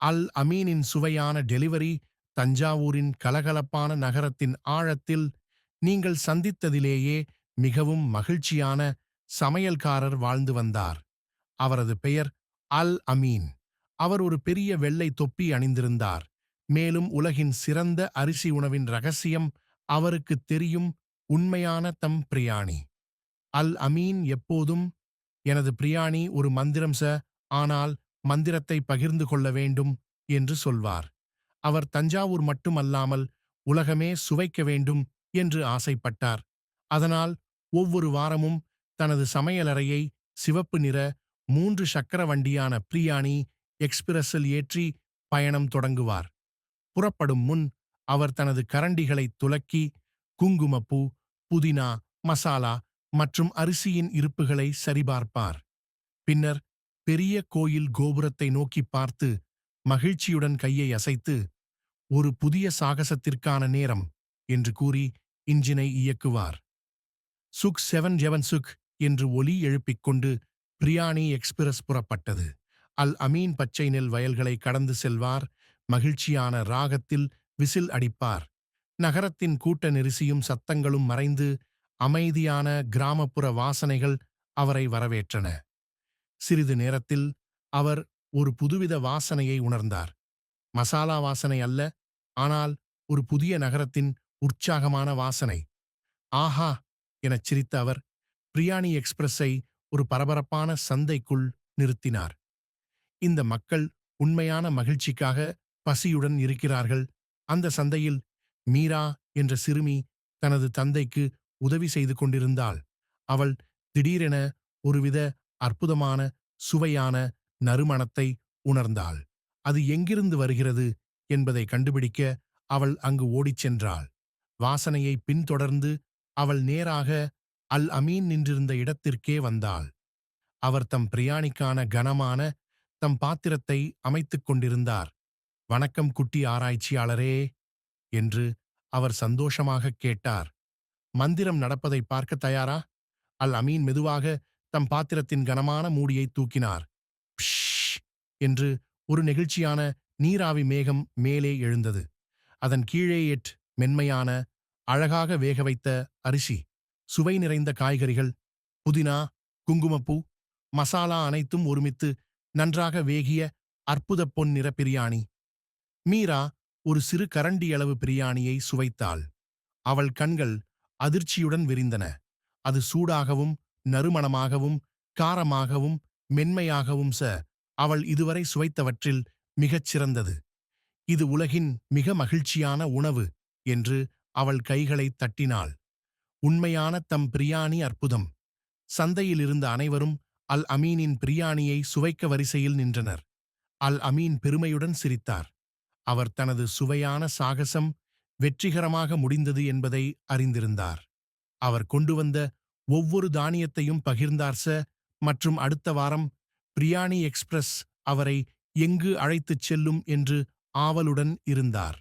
அல் அமீனின் சுவையான டெலிவரி தஞ்சாவூரின் கலகலப்பான நகரத்தின் ஆழத்தில் நீங்கள் சந்தித்ததிலேயே மிகவும் மகிழ்ச்சியான சமையல்காரர் வாழ்ந்து வந்தார். அவரது பெயர் அல் அமீன். அவர் ஒரு பெரிய வெள்ளை தொப்பி அணிந்திருந்தார். மேலும் உலகின் சிறந்த அரிசி உணவின் ரகசியம் அவருக்குத் தெரியும். உண்மையான தம் பிரியாணி. அல் அமீன் எப்போதும், எனது பிரியாணி ஒரு மந்திரம் ஆனால் மந்திரத்தை பகிர்ந்து கொள்ள வேண்டும் என்று சொல்வார். அவர் தஞ்சாவூர் மட்டுமல்லாமல் உலகமே சுவைக்க வேண்டும் என்று ஆசைப்பட்டார். அதனால் ஒவ்வொரு வாரமும் தனது சமையலறையை சிவப்பு நிற 3 சக்கர வண்டியான பிரியாணி எக்ஸ்பிரஸில் ஏற்றி பயணம் தொடங்குவார். புறப்படும் முன் அவர் தனது கரண்டிகளை துலக்கி குங்குமப்பூ, புதினா, மசாலா மற்றும் அரிசியின் இருப்புகளை சரிபார்ப்பார். பின்னர் பெரிய கோயில் கோபுரத்தை நோக்கிப் பார்த்து மகிழ்ச்சியுடன் கையை அசைத்து, ஒரு புதிய சாகசத்திற்கான நேரம் என்று கூறி இன்ஜினை இயக்குவார். சுக் 7 சுக் என்று ஒலி எழுப்பிக் கொண்டு பிரியாணி எக்ஸ்பிரஸ் புறப்பட்டது. அல் அமீன் பச்சை நெல் வயல்களை கடந்து செல்வார். மகிழ்ச்சியான ராகத்தில் விசில் அடிப்பார். நகரத்தின் கூட்ட நெரிசியும் சத்தங்களும் மறைந்து அமைதியான கிராமப்புற வாசனைகள் அவரை வரவேற்றன. சிறிது நேரத்தில் அவர் ஒரு புதுவித வாசனையை உணர்ந்தார். மசாலா வாசனை அல்ல, ஆனால் ஒரு புதிய நகரத்தின் உற்சாகமான வாசனை. ஆஹா! எனச் சிரித்த அவர் பிரியாணி எக்ஸ்பிரஸை ஒரு பரபரப்பான சந்தைக்குள் நிறுத்தினார். இந்த மக்கள் உண்மையான மகிழ்ச்சிக்காக பசியுடன் இருக்கிறார்கள். அந்த சந்தையில் மீரா என்ற சிறுமி தனது தந்தைக்கு உதவி செய்து கொண்டிருந்தாள். அவள் திடீரென ஒருவித அற்புதமான சுவையான நறுமணத்தை உணர்ந்தாள். அது எங்கிருந்து வருகிறது என்பதை கண்டுபிடிக்க அவள் அங்கு ஓடிச் சென்றாள். வாசனையை பின்தொடர்ந்து அவள் நேராக அல் அமீன் நின்றிருந்த இடத்திற்கே வந்தாள். அவர் தம் பிரியாணிக்கான கனமான தம் பாத்திரத்தை அமைத்துக் கொண்டிருந்தார். வணக்கம் குட்டி ஆராய்ச்சியாளரே என்று அவர் சந்தோஷமாகக் கேட்டார். மந்திரம் நடப்பதை பார்க்க தயாரா? அல் அமீன் மெதுவாக தம் பாத்திரத்தின் கனமான மூடியை தூக்கினார். ப்ஷ் என்று ஒரு நெகிழ்ச்சியான நீராவி மேகம் மேலே எழுந்தது. அதன் கீழே மென்மையான, அழகாக வேகவைத்த அரிசி, சுவை நிறைந்த காய்கறிகள், புதினா, குங்குமப்பூ, மசாலா அனைத்தும் ஒருமித்து நன்றாக வேகிய அற்புத பொன்னிற பிரியாணி. மீரா ஒரு சிறு கரண்டியளவு பிரியாணியை சுவைத்தாள். அவள் கண்கள் அதிர்ச்சியுடன் விரிந்தன. அது சூடாகவும் நறுமணமாகவும் காரமாகவும் மென்மையாகவும் அவள் இதுவரை சுவைத்தவற்றில் மிகச் சிறந்தது. இது உலகின் மிக மகிழ்ச்சியான உணவு என்று அவள் கைகளைத் தட்டினாள். உண்மையான தம் பிரியாணி அற்புதம். சந்தையில் இருந்த அனைவரும் அல் அமீனின் பிரியாணியை சுவைக்க வரிசையில் நின்றனர். அல் அமீன் பெருமையுடன் சிரித்தார். அவர் தனது சுவையான சாகசம் வெற்றிகரமாக முடிந்தது என்பதை அறிந்திருந்தார். அவர் கொண்டு வந்த ஒவ்வொரு தானியத்தையும் பகிர்ந்தார் மற்றும் அடுத்த வாரம் பிரியாணி எக்ஸ்பிரஸ் அவரை எங்கு அழைத்துச் செல்லும் என்று ஆவலுடன் இருந்தார்.